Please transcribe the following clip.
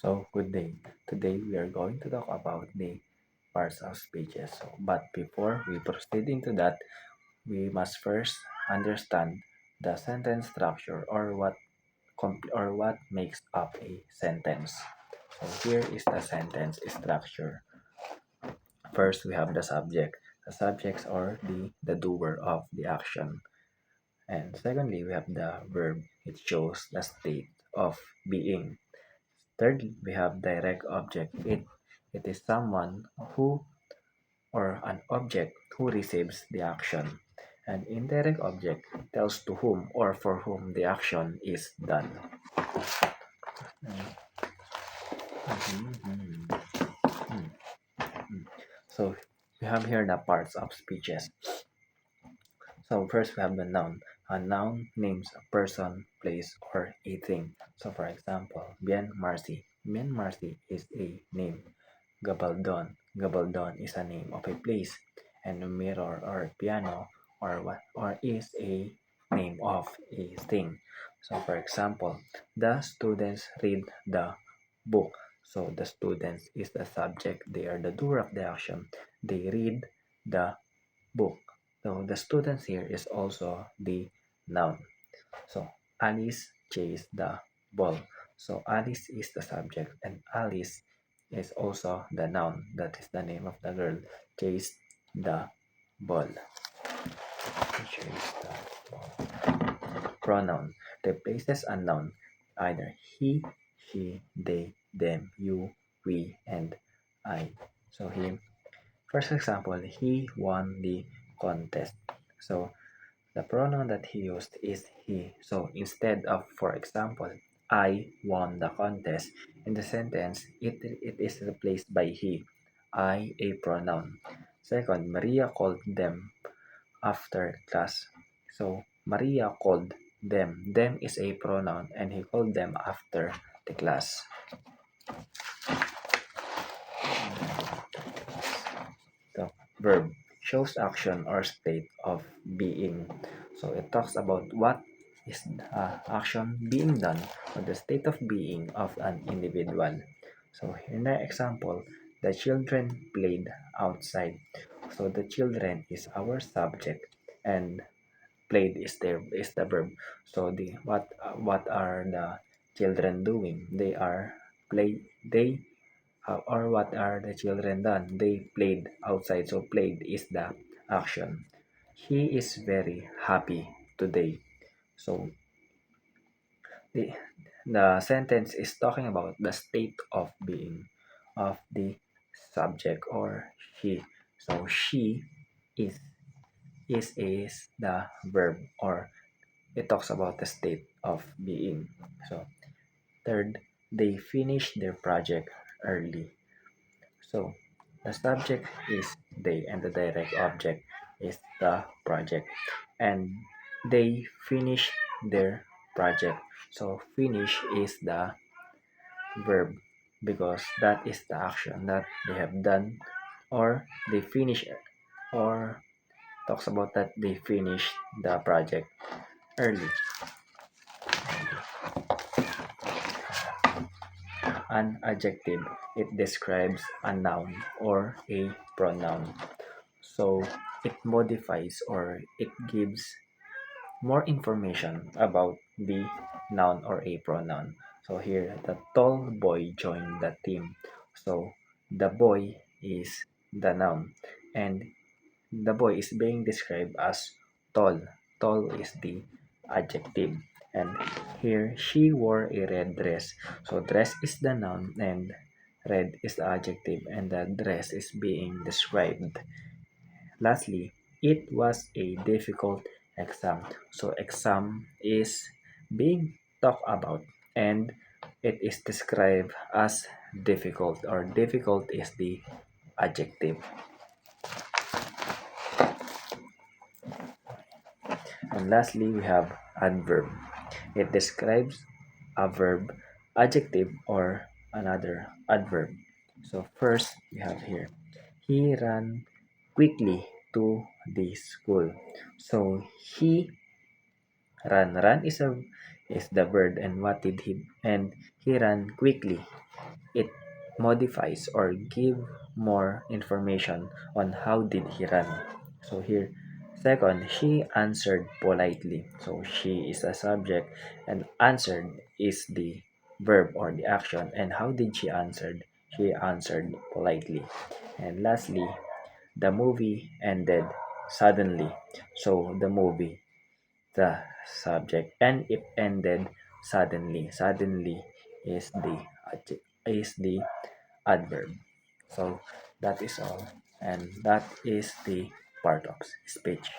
So, good day. Today we are going to talk about the parts of speeches. But before we proceed into that, we must first understand the sentence structure or what makes up a sentence. So here is the sentence structure. First, we have the subject. The subjects are the doer of the action. And secondly, we have the verb. It shows the state of being. Thirdly, we have direct object. It is someone who or an object who receives the action. An indirect object tells to whom or for whom the action is done. So we have here the parts of speeches. So first we have the noun. A noun names a person, place, or a thing. So for example, Bien Marcy. Bien Marcy is a name. Gabaldon. Gabaldon is a name of a place. And a mirror or piano or is a name of a thing. So for example, the students read the book. So the students is the subject. They are the doer of the action. They read the book. So the students here is also the noun. So Alice chased the ball. So Alice is the subject and Alice is also the noun. That is the name of the girl. Chased the ball. Chased the ball. Pronoun replaces a noun. Either he, she, they, them, you, we, and I. So he, first example, he won the contest. So the pronoun that he used is he. So instead of, for example, I won the contest, in the sentence, it is replaced by he. I, a pronoun. Second, Maria called them after class. So Maria called them. Them is a pronoun and he called them after the class. The verb shows action or state of being. So it talks about what is action being done or the state of being of an individual. So in the example, the children played outside. So the children is our subject and played is the verb. So the what are the children doing? They or what are the children done? They played outside. So played is the action. He is very happy today. So the the sentence is talking about the state of being of the subject or she. So she is is the verb or it talks about the state of being. So third, they finished their project early. So the subject is they and the direct object is the project. And they finish their project. So finish is the verb because that is the action that they have done or they finish or talks about that they finish the project early. An adjective, it describes a noun or a pronoun. So it modifies or it gives more information about the noun or a pronoun. So here, the tall boy joined the team. So the boy is the noun and the boy is being described as tall. Tall is the adjective. And here, she wore a red dress. So dress is the noun and red is the adjective and the dress is being described. Lastly, it was a difficult exam. So exam is being talked about and it is described as difficult or difficult is the adjective. And lastly, we have adverb. It describes a verb, adjective, or another adverb. So first, we have here, he ran quickly to the school. So he ran. Ran is the verb, and what did he? And he ran quickly. it modifies or give more information on how did he run. So here, second, she answered politely. So she is a subject and answered is the verb or the action. And how did she answer? She answered politely. And lastly, the movie ended suddenly. So the movie, the subject, and it ended suddenly. Suddenly is the adverb. So that is all, and that is the part of speech.